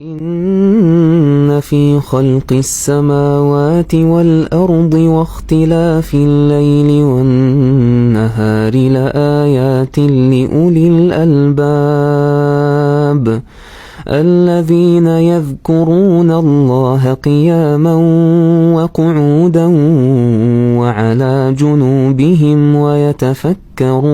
إن في خلق السماوات والأرض واختلاف الليل والنهار لآيات لأولي الألباب الذين يذكرون الله قياما وقعودا وعلى جنوبهم ويتفكرون